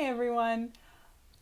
Hi everyone!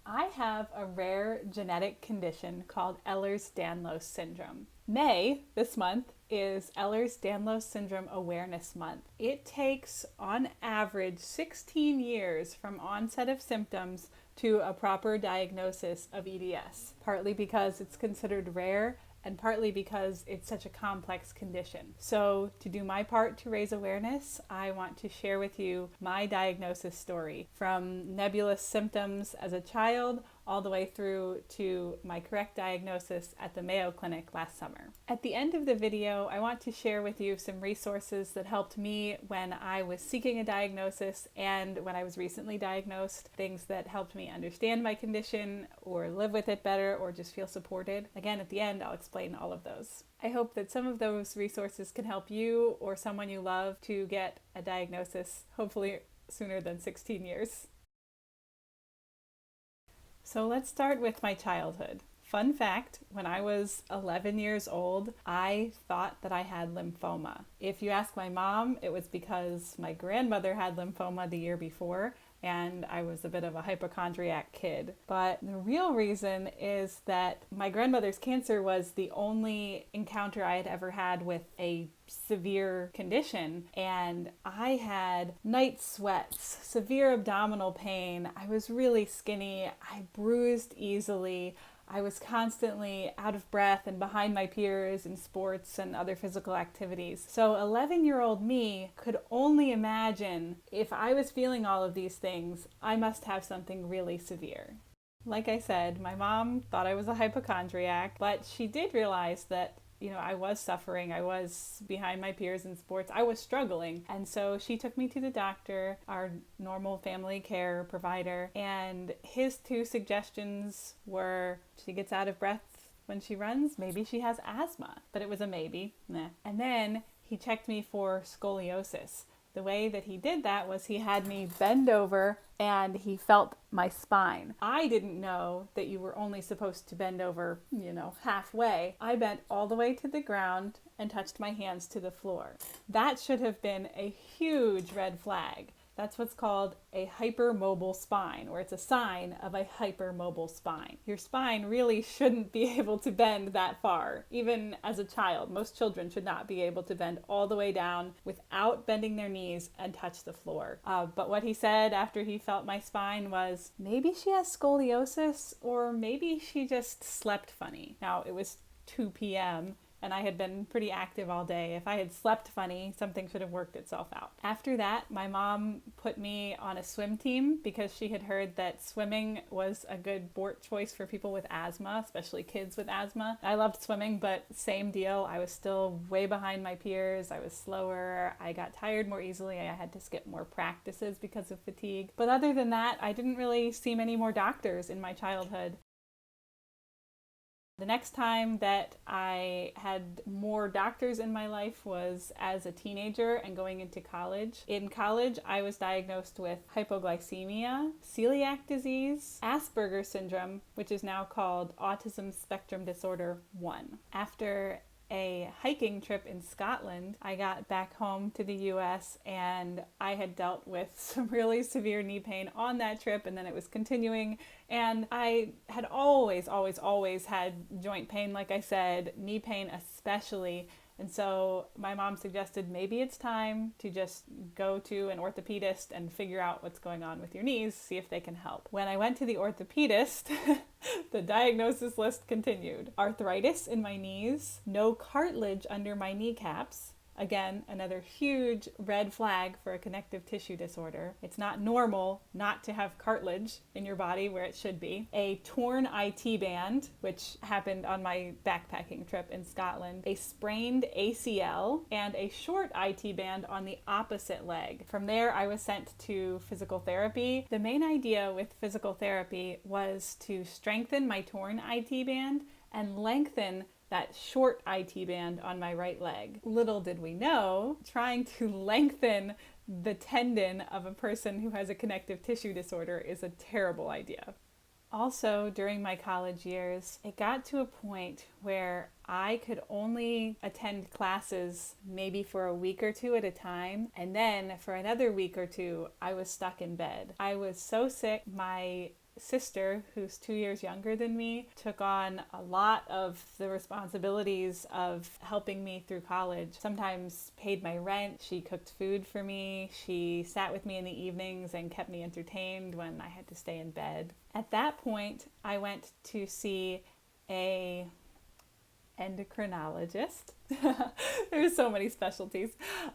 I have a rare genetic condition called Ehlers Danlos Syndrome. May, this month, is Ehlers Danlos Syndrome Awareness Month. It takes, on average, 16 years from onset of symptoms to a proper diagnosis of EDS, partly because it's considered rare and partly because it's such a complex condition. So to do my part to raise awareness, I want to share with you my diagnosis story, from nebulous symptoms as a child all the way through to my correct diagnosis at the Mayo Clinic last summer. At the end of the video, I want to share with you some resources that helped me when I was seeking a diagnosis and when I was recently diagnosed, things that helped me understand my condition or live with it better or just feel supported. Again, at the end, I'll explain all of those. I hope that some of those resources can help you or someone you love to get a diagnosis, hopefully sooner than 16 years. So let's start with my childhood. Fun fact, when I was 11 years old, I thought that I had lymphoma. If you ask my mom, it was because my grandmother had lymphoma the year before, and I was a bit of a hypochondriac kid. But the real reason is that my grandmother's cancer was the only encounter I had ever had with a severe condition, and I had night sweats, severe abdominal pain, I was really skinny, I bruised easily, I was constantly out of breath and behind my peers in sports and other physical activities. So 11-year-old me could only imagine if I was feeling all of these things, I must have something really severe. Like I said, my mom thought I was a hypochondriac, but she did realize that I was suffering. I was behind my peers in sports. I was struggling. And so she took me to the doctor, our normal family care provider, and his two suggestions were she gets out of breath when she runs. Maybe she has asthma, but it was a maybe. Nah. And then he checked me for scoliosis. The way that he did that was he had me bend over and he felt my spine. I didn't know that you were only supposed to bend over, halfway. I bent all the way to the ground and touched my hands to the floor. That should have been a huge red flag. That's what's called a hypermobile spine, or it's a sign of a hypermobile spine. Your spine really shouldn't be able to bend that far, even as a child. Most children should not be able to bend all the way down without bending their knees and touch the floor. But what he said after he felt my spine was, maybe she has scoliosis, or maybe she just slept funny. Now, it was 2 p.m., and I had been pretty active all day. If I had slept funny, something should have worked itself out. After that, my mom put me on a swim team because she had heard that swimming was a good sport choice for people with asthma, especially kids with asthma. I loved swimming, but same deal. I was still way behind my peers. I was slower. I got tired more easily. I had to skip more practices because of fatigue. But other than that, I didn't really see many more doctors in my childhood. The next time that I had more doctors in my life was as a teenager and going into college. In college, I was diagnosed with hypoglycemia, celiac disease, Asperger's syndrome, which is now called autism spectrum disorder 1. After a hiking trip in Scotland, I got back home to the US and I had dealt with some really severe knee pain on that trip, and then it was continuing, and I had always had joint pain, like I said, knee pain especially. And so my mom suggested maybe it's time to just go to an orthopedist and figure out what's going on with your knees, see if they can help. When I went to the orthopedist, the diagnosis list continued. Arthritis in my knees, no cartilage under my kneecaps. Again, another huge red flag for a connective tissue disorder. It's not normal not to have cartilage in your body where it should be. A torn IT band, which happened on my backpacking trip in Scotland. A sprained ACL and a short IT band on the opposite leg. From there, I was sent to physical therapy. The main idea with physical therapy was to strengthen my torn IT band and lengthen that short IT band on my right leg. Little did we know, trying to lengthen the tendon of a person who has a connective tissue disorder is a terrible idea. Also, during my college years, it got to a point where I could only attend classes maybe for a week or two at a time, and then for another week or two, I was stuck in bed. I was so sick. My sister, who's 2 years younger than me, took on a lot of the responsibilities of helping me through college. Sometimes paid my rent, she cooked food for me, she sat with me in the evenings and kept me entertained when I had to stay in bed. At that point, I went to see a endocrinologist. There's so many specialties.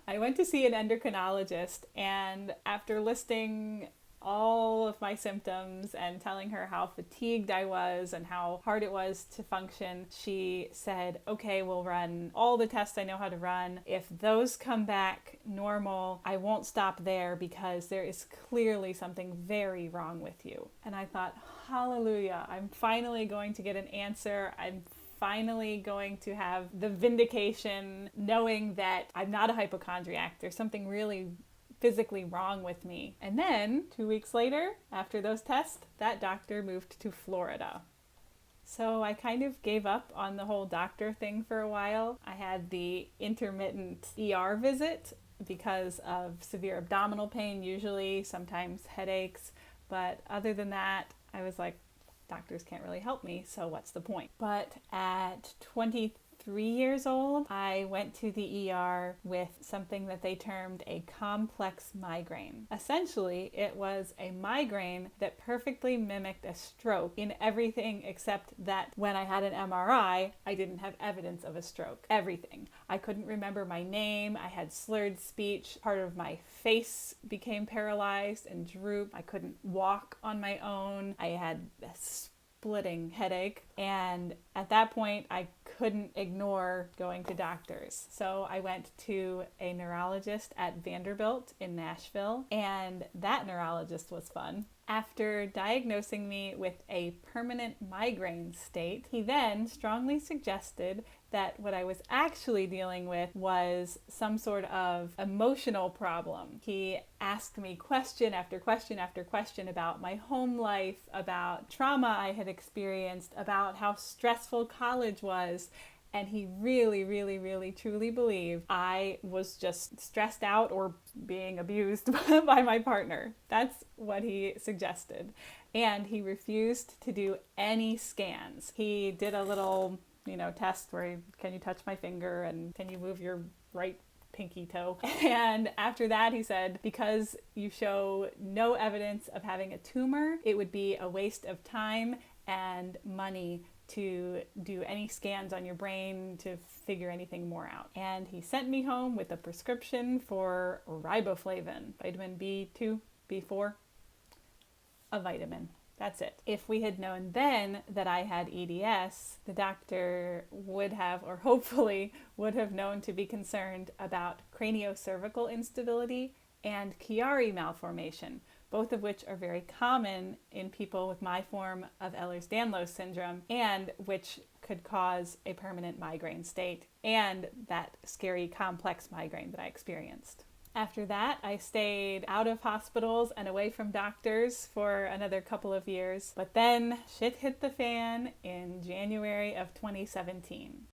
I went to see an endocrinologist, and after listing all of my symptoms and telling her how fatigued I was and how hard it was to function, she said, okay, we'll run all the tests I know how to run. If those come back normal, I won't stop there because there is clearly something very wrong with you. And I thought, hallelujah, I'm finally going to get an answer. I'm finally going to have the vindication knowing that I'm not a hypochondriac. There's something really physically wrong with me. And then 2 weeks later, after those tests, that doctor moved to Florida. So I kind of gave up on the whole doctor thing for a while. I had the intermittent ER visit because of severe abdominal pain, usually, sometimes headaches. But other than that, I was like, doctors can't really help me, so what's the point? But at 23 years old, I went to the ER with something that they termed a complex migraine. Essentially, it was a migraine that perfectly mimicked a stroke in everything except that when I had an MRI, I didn't have evidence of a stroke. Everything. I couldn't remember my name. I had slurred speech. Part of my face became paralyzed and drooped. I couldn't walk on my own. I had a splitting headache, and at that point I couldn't ignore going to doctors. So I went to a neurologist at Vanderbilt in Nashville, and that neurologist was fun. After diagnosing me with a permanent migraine state, he then strongly suggested that what I was actually dealing with was some sort of emotional problem. He asked me question after question after question about my home life, about trauma I had experienced, about how stressful college was. And he really, really, really, truly believed I was just stressed out or being abused by my partner. That's what he suggested. And he refused to do any scans. He did a little, test where can you touch my finger and can you move your right pinky toe? And after that, he said, because you show no evidence of having a tumor, it would be a waste of time and money to do any scans on your brain to figure anything more out. And he sent me home with a prescription for riboflavin, vitamin B2, B4, a vitamin. That's it. If we had known then that I had EDS, the doctor would have, or hopefully would have known to be concerned about craniocervical instability and Chiari malformation, both of which are very common in people with my form of Ehlers Danlos syndrome, and which could cause a permanent migraine state and that scary complex migraine that I experienced. After that, I stayed out of hospitals and away from doctors for another couple of years, but then shit hit the fan in January of 2017.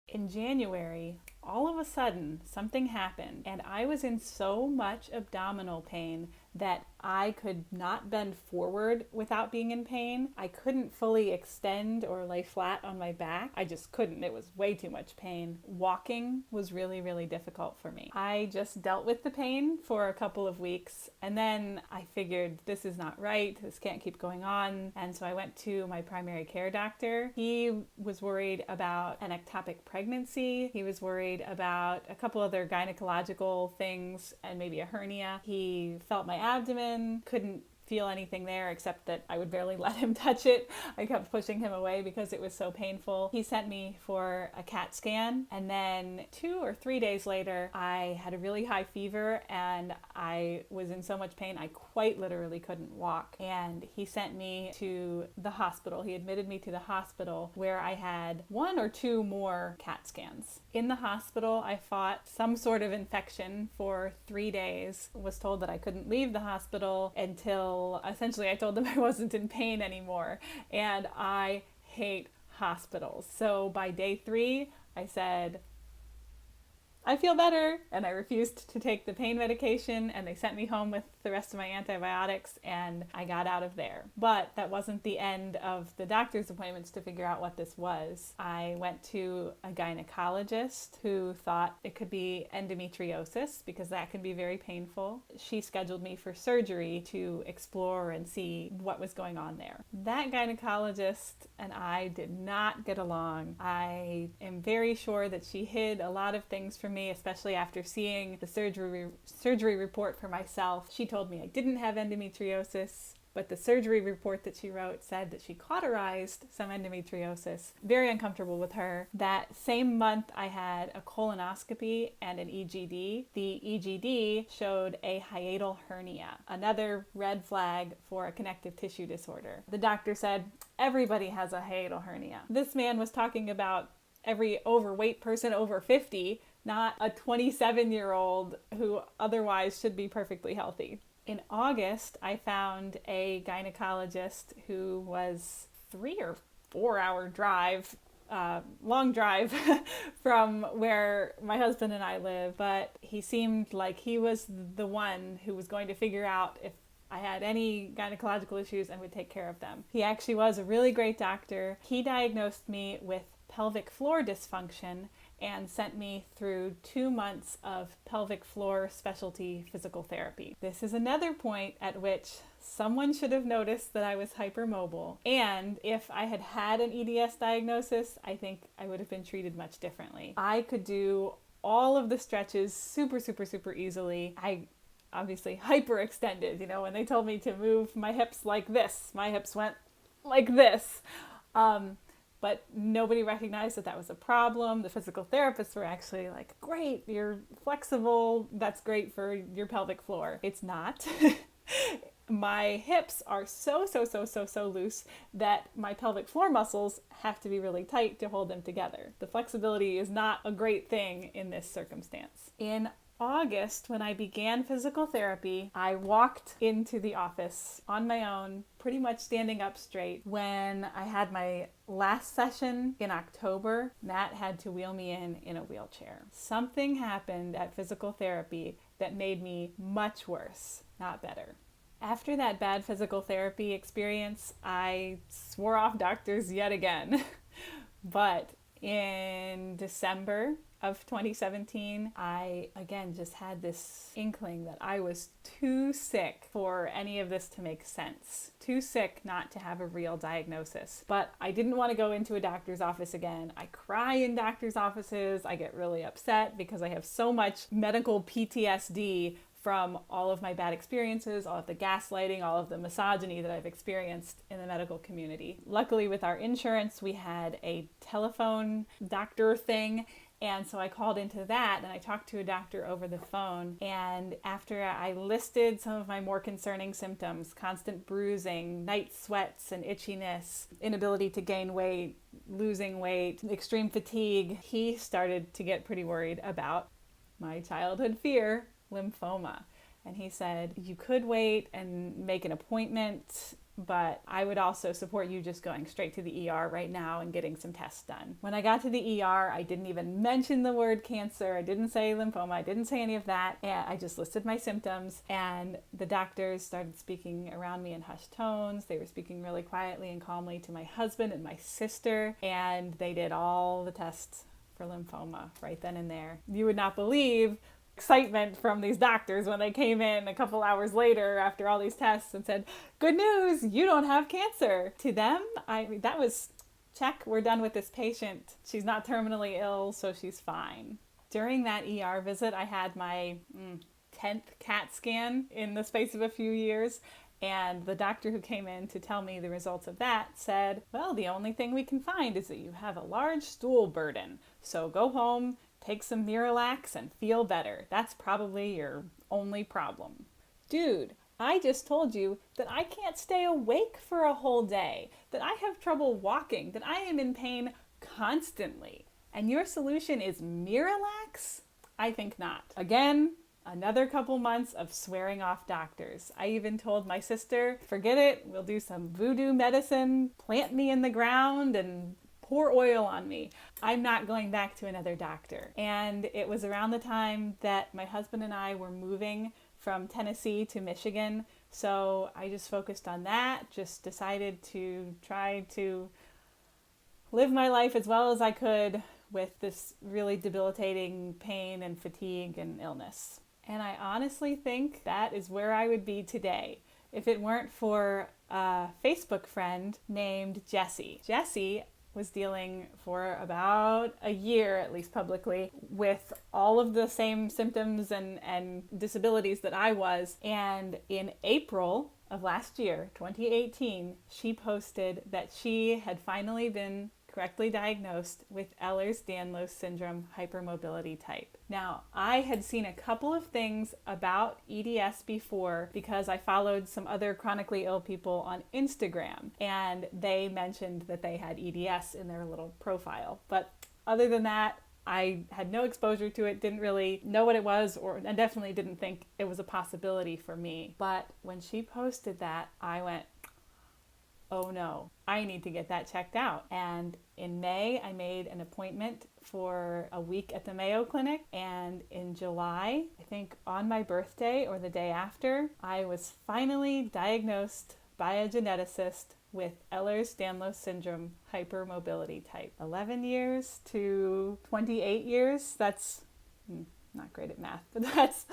In January, all of a sudden, something happened, and I was in so much abdominal pain that I could not bend forward without being in pain. I couldn't fully extend or lay flat on my back. I just couldn't. It was way too much pain. Walking was really, really difficult for me. I just dealt with the pain for a couple of weeks, and then I figured this is not right. This can't keep going on. And so I went to my primary care doctor. He was worried about an ectopic pregnancy. He was worried about a couple other gynecological things and maybe a hernia. He felt my abdomen, couldn't feel anything there except that I would barely let him touch it. I kept pushing him away because it was so painful. He sent me for a CAT scan, and then 2 or 3 days later I had a really high fever and I was in so much pain I quite literally couldn't walk, and he sent me to the hospital. He admitted me to the hospital where I had 1 or 2 more CAT scans. In the hospital I fought some sort of infection for 3 days, was told that I couldn't leave the hospital until until essentially I told them I wasn't in pain anymore. And I hate hospitals. So by day 3, I said, I feel better, and I refused to take the pain medication, and they sent me home with the rest of my antibiotics, and I got out of there. But that wasn't the end of the doctor's appointments to figure out what this was. I went to a gynecologist who thought it could be endometriosis, because that can be very painful. She scheduled me for surgery to explore and see what was going on there. That gynecologist and I did not get along. I am very sure that she hid a lot of things from me, especially after seeing the surgery report for myself. She told me I didn't have endometriosis, but the surgery report that she wrote said that she cauterized some endometriosis. Very uncomfortable with her. That same month, I had a colonoscopy and an EGD. The EGD showed a hiatal hernia, another red flag for a connective tissue disorder. The doctor said, everybody has a hiatal hernia. This man was talking about every overweight person over 50, not a 27-year-old who otherwise should be perfectly healthy. In August, I found a gynecologist who was 3 or 4 hour drive, long drive from where my husband and I live, but he seemed like he was the one who was going to figure out if I had any gynecological issues and would take care of them. He actually was a really great doctor. He diagnosed me with pelvic floor dysfunction and sent me through 2 months of pelvic floor specialty physical therapy. This is another point at which someone should have noticed that I was hypermobile. And if I had had an EDS diagnosis, I think I would have been treated much differently. I could do all of the stretches super easily. I obviously hyperextended, when they told me to move my hips like this, my hips went like this. But nobody recognized that that was a problem. The physical therapists were actually like, great, you're flexible. That's great for your pelvic floor. It's not. My hips are so loose that my pelvic floor muscles have to be really tight to hold them together. The flexibility is not a great thing in this circumstance. In August, when I began physical therapy, I walked into the office on my own, pretty much standing up straight. When I had my last session in October, Matt had to wheel me in a wheelchair. Something happened at physical therapy that made me much worse, not better. After that bad physical therapy experience, I swore off doctors yet again. But in December of 2017, I again just had this inkling that I was too sick for any of this to make sense. Too sick not to have a real diagnosis. But I didn't want to go into a doctor's office again. I cry in doctor's offices. I get really upset because I have so much medical PTSD from all of my bad experiences, all of the gaslighting, all of the misogyny that I've experienced in the medical community. Luckily, with our insurance, we had a telephone doctor thing. And so I called into that and I talked to a doctor over the phone. And after I listed some of my more concerning symptoms, constant bruising, night sweats and itchiness, inability to gain weight, losing weight, extreme fatigue, he started to get pretty worried about my childhood fear, lymphoma. And he said, you could wait and make an appointment, but I would also support you just going straight to the ER right now and getting some tests done. When I got to the ER, I didn't even mention the word cancer. I didn't say lymphoma. I didn't say any of that. And I just listed my symptoms, and the doctors started speaking around me in hushed tones. They were speaking really quietly and calmly to my husband and my sister, and they did all the tests for lymphoma right then and there. You would not believe excitement from these doctors when they came in a couple hours later after all these tests and said, good news, you don't have cancer. To them, that was, check, we're done with this patient. She's not terminally ill, so she's fine. During that ER visit, I had my 10th CAT scan in the space of a few years. And the doctor who came in to tell me the results of that said, well, the only thing we can find is that you have a large stool burden. So go home, take some Miralax and feel better. That's probably your only problem. Dude, I just told you that I can't stay awake for a whole day, that I have trouble walking, that I am in pain constantly. And your solution is Miralax? I think not. Again, another couple months of swearing off doctors. I even told my sister, forget it, we'll do some voodoo medicine, plant me in the ground and pour oil on me. I'm not going back to another doctor. And it was around the time that my husband and I were moving from Tennessee to Michigan. So I just focused on that, just decided to try to live my life as well as I could with this really debilitating pain and fatigue and illness. And I honestly think that is where I would be today if it weren't for a Facebook friend named Jessie. Jessie was dealing for about a year, at least publicly, with all of the same symptoms and disabilities that I was. And in April of last year, 2018, she posted that she had finally been correctly diagnosed with Ehlers Danlos Syndrome Hypermobility Type. Now, I had seen a couple of things about EDS before because I followed some other chronically ill people on Instagram, and they mentioned that they had EDS in their little profile. But other than that, I had no exposure to it, didn't really know what it was, and definitely didn't think it was a possibility for me. But when she posted that, I went, oh no, I need to get that checked out. And in May, I made an appointment for a week at the Mayo Clinic. And in July, I think on my birthday or the day after, I was finally diagnosed by a geneticist with Ehlers Danlos Syndrome Hypermobility Type. 11 years to 28 years, that's not great at math, but that's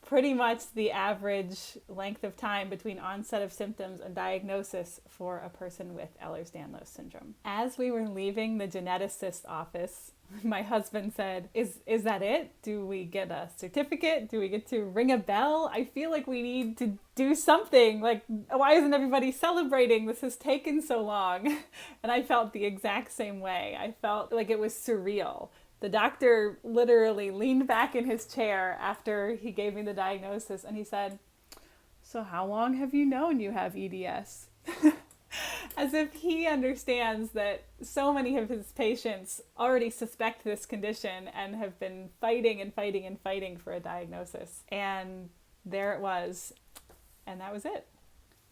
pretty much the average length of time between onset of symptoms and diagnosis for a person with Ehlers Danlos syndrome. As we were leaving the geneticist's office, my husband said, is that it? Do we get a certificate? Do we get to ring a bell? I feel like we need to do something. Like, why isn't everybody celebrating? This has taken so long. And I felt the exact same way. I felt like it was surreal. The doctor literally leaned back in his chair after he gave me the diagnosis and he said, so how long have you known you have EDS? As if he understands that so many of his patients already suspect this condition and have been fighting and fighting and fighting for a diagnosis. And there it was. And that was it.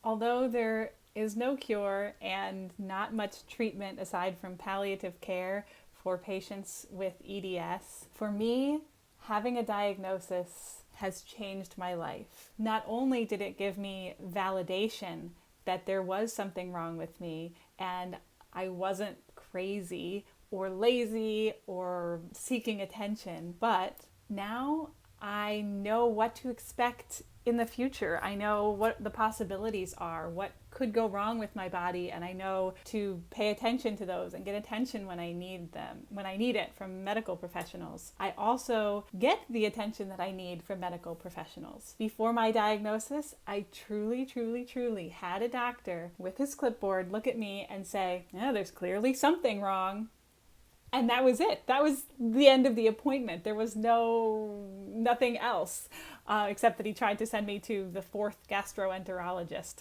Although there is no cure and not much treatment aside from palliative care for patients with EDS, for me, having a diagnosis has changed my life. Not only did it give me validation that there was something wrong with me and I wasn't crazy or lazy or seeking attention, but now I know what to expect in the future. I know what the possibilities are, what could go wrong with my body, and I know to pay attention to those and get attention when I need them, when I need it from medical professionals. I also get the attention that I need from medical professionals. Before my diagnosis, I truly had a doctor with his clipboard look at me and say, yeah, there's clearly something wrong. And that was it. That was the end of the appointment. There was nothing else, except that he tried to send me to the 4th gastroenterologist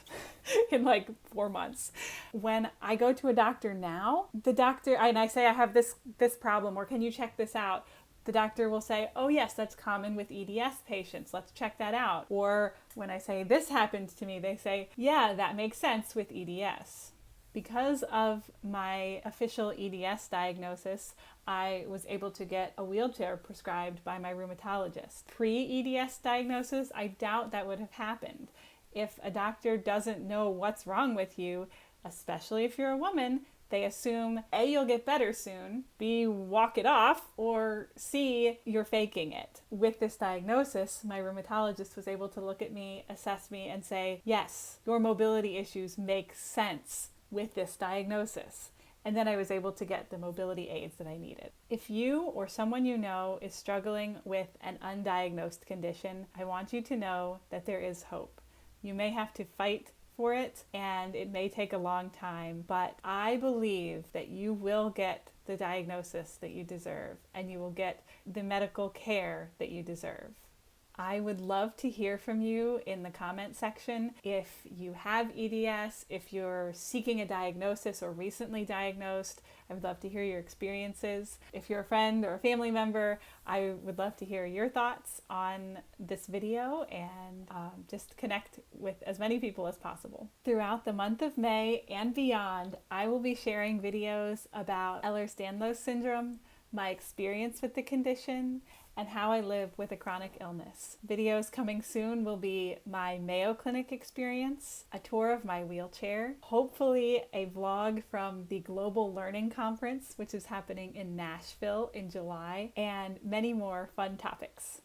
in like 4 months. When I go to a doctor now, the doctor, and I say I have this problem, or can you check this out? The doctor will say, oh yes, that's common with EDS patients. Let's check that out. Or when I say this happened to me, they say, yeah, that makes sense with EDS. Because of my official EDS diagnosis, I was able to get a wheelchair prescribed by my rheumatologist. Pre-EDS diagnosis, I doubt that would have happened. If a doctor doesn't know what's wrong with you, especially if you're a woman, they assume A, you'll get better soon, B, walk it off, or C, you're faking it. With this diagnosis, my rheumatologist was able to look at me, assess me, and say, yes, your mobility issues make sense with this diagnosis. And then I was able to get the mobility aids that I needed. If you or someone you know is struggling with an undiagnosed condition, I want you to know that there is hope. You may have to fight for it and it may take a long time, but I believe that you will get the diagnosis that you deserve and you will get the medical care that you deserve. I would love to hear from you in the comment section. If you have EDS, if you're seeking a diagnosis or recently diagnosed, I would love to hear your experiences. If you're a friend or a family member, I would love to hear your thoughts on this video and just connect with as many people as possible. Throughout the month of May and beyond, I will be sharing videos about Ehlers Danlos Syndrome, my experience with the condition, and how I live with a chronic illness. Videos coming soon will be my Mayo Clinic experience, a tour of my wheelchair, hopefully a vlog from the Global Learning Conference, which is happening in Nashville in July, and many more fun topics.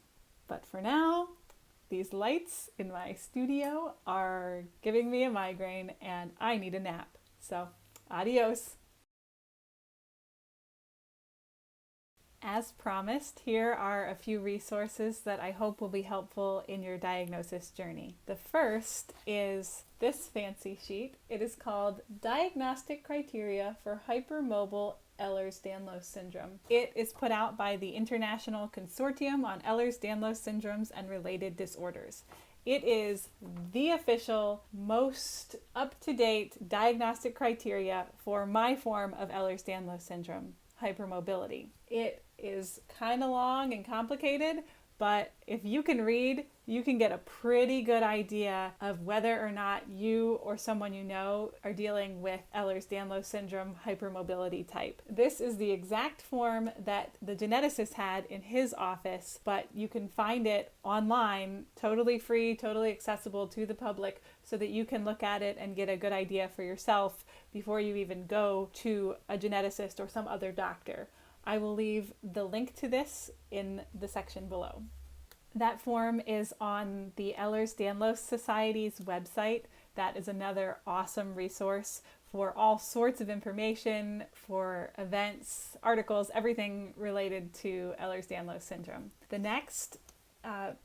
But for now, these lights in my studio are giving me a migraine and I need a nap. So, adios. As promised, here are a few resources that I hope will be helpful in your diagnosis journey. The first is this fancy sheet. It is called Diagnostic Criteria for Hypermobile Ehlers Danlos Syndrome. It is put out by the International Consortium on Ehlers Danlos Syndromes and Related Disorders. It is the official, most up-to-date diagnostic criteria for my form of Ehlers Danlos Syndrome, hypermobility. It is kind of long and complicated, but if you can read, you can get a pretty good idea of whether or not you or someone you know are dealing with Ehlers Danlos Syndrome hypermobility type. This is the exact form that the geneticist had in his office, but you can find it online, totally free, totally accessible to the public, so that you can look at it and get a good idea for yourself before you even go to a geneticist or some other doctor. I will leave the link to this in the section below. That form is on the Ehlers Danlos Society's website. That is another awesome resource for all sorts of information, for events, articles, everything related to Ehlers Danlos Syndrome. The next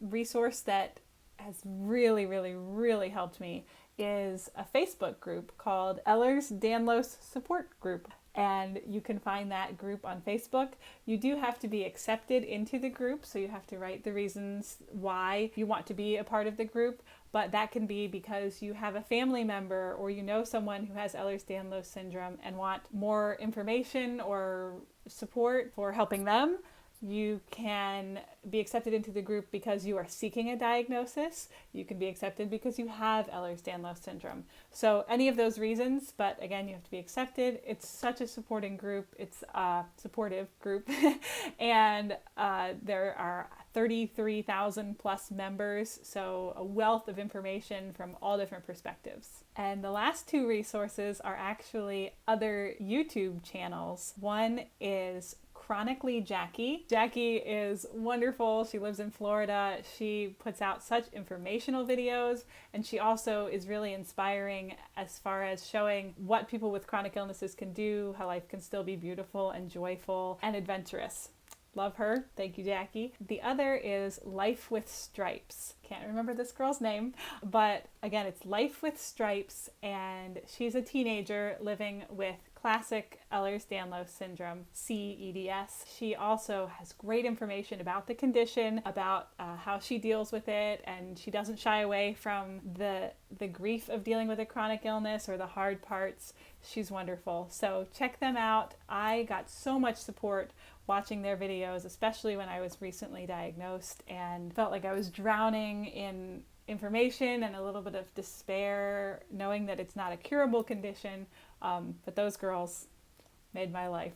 resource that has really helped me is a Facebook group called Ehlers Danlos Support Group. And you can find that group on Facebook. You do have to be accepted into the group, so you have to write the reasons why you want to be a part of the group, but that can be because you have a family member or you know someone who has Ehlers Danlos Syndrome and want more information or support for helping them. You can be accepted into the group because you are seeking a diagnosis. You can be accepted because you have Ehlers Danlos Syndrome. So any of those reasons, but again, you have to be accepted. It's such a supporting group. It's a supportive group. And there are 33,000 plus members, so a wealth of information from all different perspectives. And the last two resources are actually other YouTube channels. One is Chronically Jaquie. Jaquie is wonderful. She lives in Florida. She puts out such informational videos, and she also is really inspiring as far as showing what people with chronic illnesses can do, how life can still be beautiful and joyful and adventurous. Love her. Thank you, Jaquie. The other is Life with Stripes. Can't remember this girl's name, but again, it's Life with Stripes, and she's a teenager living with classic Ehlers Danlos Syndrome, hEDS. She also has great information about the condition, about how she deals with it, and she doesn't shy away from the grief of dealing with a chronic illness or the hard parts. She's wonderful. So check them out. I got so much support watching their videos, especially when I was recently diagnosed and felt like I was drowning in information and a little bit of despair, knowing that it's not a curable condition. But those girls made my life.